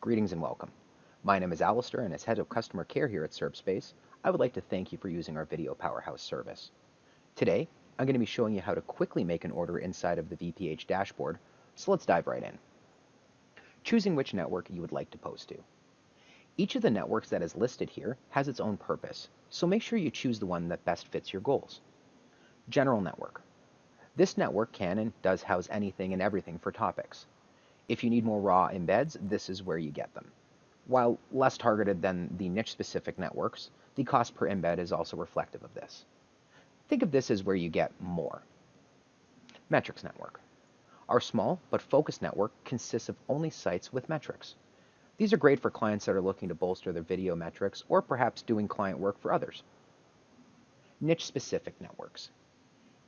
Greetings and welcome. My name is Alistair, and as Head of Customer Care here at ServSpace, I would like to thank you for using our Video Powerhouse service. Today, I'm going to be showing you how to quickly make an order inside of the VPH dashboard, so let's dive right in. Choosing which network you would like to post to. Each of the networks that is listed here has its own purpose, so make sure you choose the one that best fits your goals. General network. This network can and does house anything and everything for topics. If you need more raw embeds, this is where you get them. While less targeted than the niche-specific networks, the cost per embed is also reflective of this. Think of this as where you get more. Metrics network. Our small but focused network consists of only sites with metrics. These are great for clients that are looking to bolster their video metrics or perhaps doing client work for others. Niche-specific networks.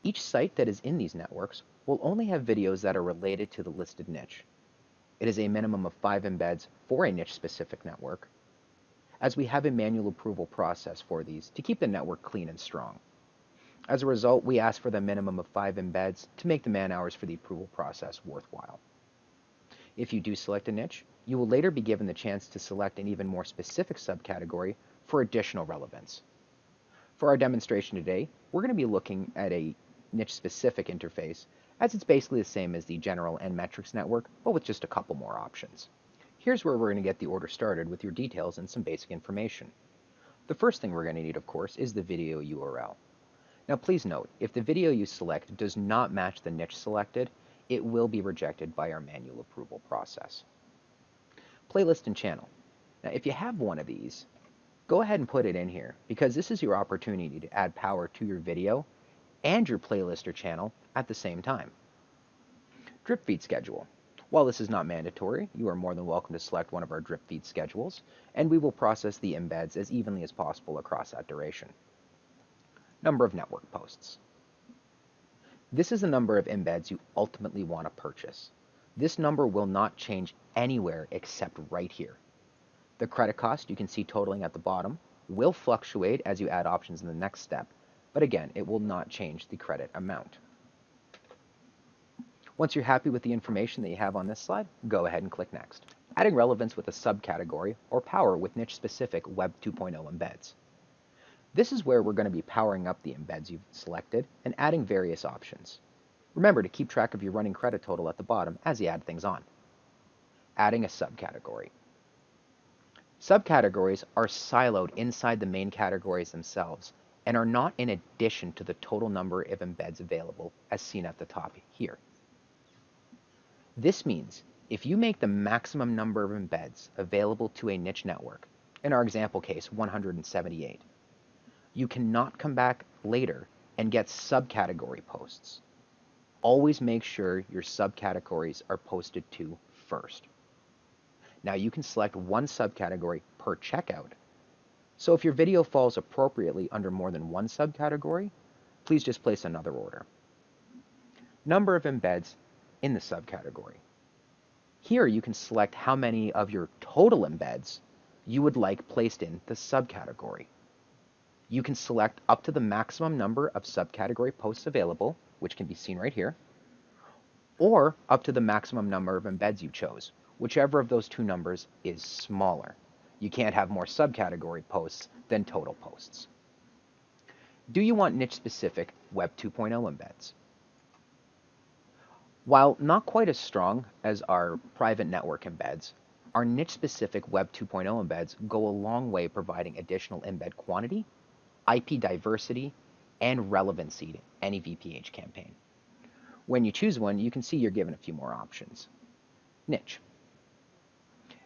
Each site that is in these networks will only have videos that are related to the listed niche. It is a minimum of 5 embeds for a niche-specific network, as we have a manual approval process for these to keep the network clean and strong. As a result, we ask for the minimum of 5 embeds to make the man-hours for the approval process worthwhile. If you do select a niche, you will later be given the chance to select an even more specific subcategory for additional relevance. For our demonstration today, we're going to be looking at a niche-specific interface, as it's basically the same as the general and metrics network, but with just a couple more options. Here's where we're going to get the order started with your details and some basic information. The first thing we're going to need, of course, is the video URL. Now please note, if the video you select does not match the niche selected, it will be rejected by our manual approval process. Playlist and channel. Now if you have one of these, go ahead and put it in here, because this is your opportunity to add power to your video and your playlist or channel at the same time. Drip feed schedule. While this is not mandatory, you are more than welcome to select one of our drip feed schedules, and we will process the embeds as evenly as possible across that duration. Number of network posts. This is the number of embeds you ultimately want to purchase. This number will not change anywhere except right here. The credit cost you can see totaling at the bottom will fluctuate as you add options in the next step, but again, it will not change the credit amount. Once you're happy with the information that you have on this slide, go ahead and click Next. Adding relevance with a subcategory or power with niche-specific Web 2.0 embeds. This is where we're going to be powering up the embeds you've selected and adding various options. Remember to keep track of your running credit total at the bottom as you add things on. Adding a subcategory. Subcategories are siloed inside the main categories themselves and are not in addition to the total number of embeds available as seen at the top here. This means if you make the maximum number of embeds available to a niche network, in our example case 178, you cannot come back later and get subcategory posts. Always make sure your subcategories are posted to first. Now you can select one subcategory per checkout. So if your video falls appropriately under more than one subcategory, please just place another order. Number of embeds in the subcategory. Here you can select how many of your total embeds you would like placed in the subcategory. You can select up to the maximum number of subcategory posts available, which can be seen right here, or up to the maximum number of embeds you chose, whichever of those two numbers is smaller. You can't have more subcategory posts than total posts. Do you want niche-specific Web 2.0 embeds? While not quite as strong as our private network embeds, our niche-specific Web 2.0 embeds go a long way providing additional embed quantity, IP diversity, and relevancy to any VPH campaign. When you choose one, you can see you're given a few more options. Niche.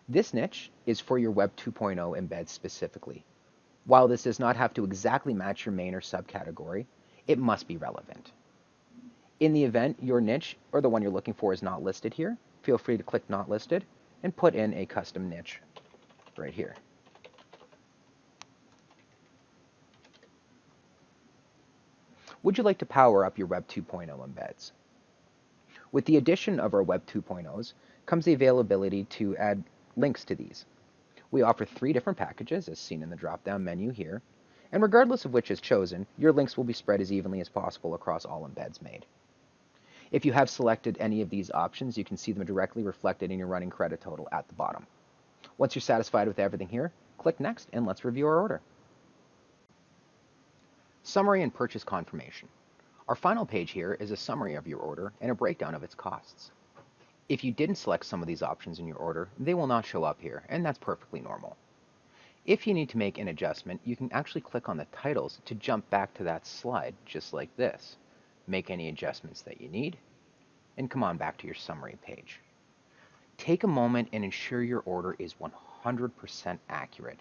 This niche is for your Web 2.0 embeds specifically. While this does not have to exactly match your main or subcategory, it must be relevant. In the event your niche or the one you're looking for is not listed here, feel free to click Not Listed and put in a custom niche right here. Would you like to power up your Web 2.0 embeds? With the addition of our Web 2.0s comes the availability to add links to these. We offer 3 different packages as seen in the drop-down menu here, and regardless of which is chosen, your links will be spread as evenly as possible across all embeds made. If you have selected any of these options, you can see them directly reflected in your running credit total at the bottom. Once you're satisfied with everything here, click Next and let's review our order. Summary and purchase confirmation. Our final page here is a summary of your order and a breakdown of its costs. If you didn't select some of these options in your order, they will not show up here, and that's perfectly normal. If you need to make an adjustment, you can actually click on the titles to jump back to that slide, just like this. Make any adjustments that you need, and come on back to your summary page. Take a moment and ensure your order is 100% accurate.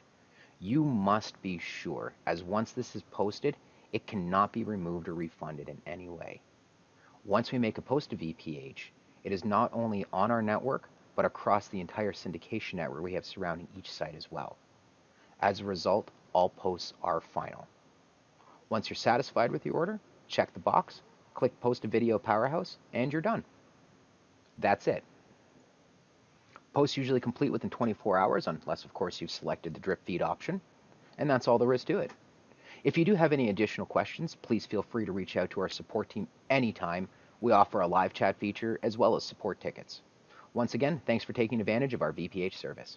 You must be sure, as once this is posted, it cannot be removed or refunded in any way. Once we make a post to VPH, it is not only on our network, but across the entire syndication network we have surrounding each site as well. As a result, all posts are final. Once you're satisfied with your order, check the box, click Post to Video Powerhouse, and you're done. That's it. Posts usually complete within 24 hours, unless of course you've selected the drip feed option, and that's all there is to it. If you do have any additional questions, please feel free to reach out to our support team anytime. We offer a live chat feature as well as support tickets. Once again, thanks for taking advantage of our VPH service.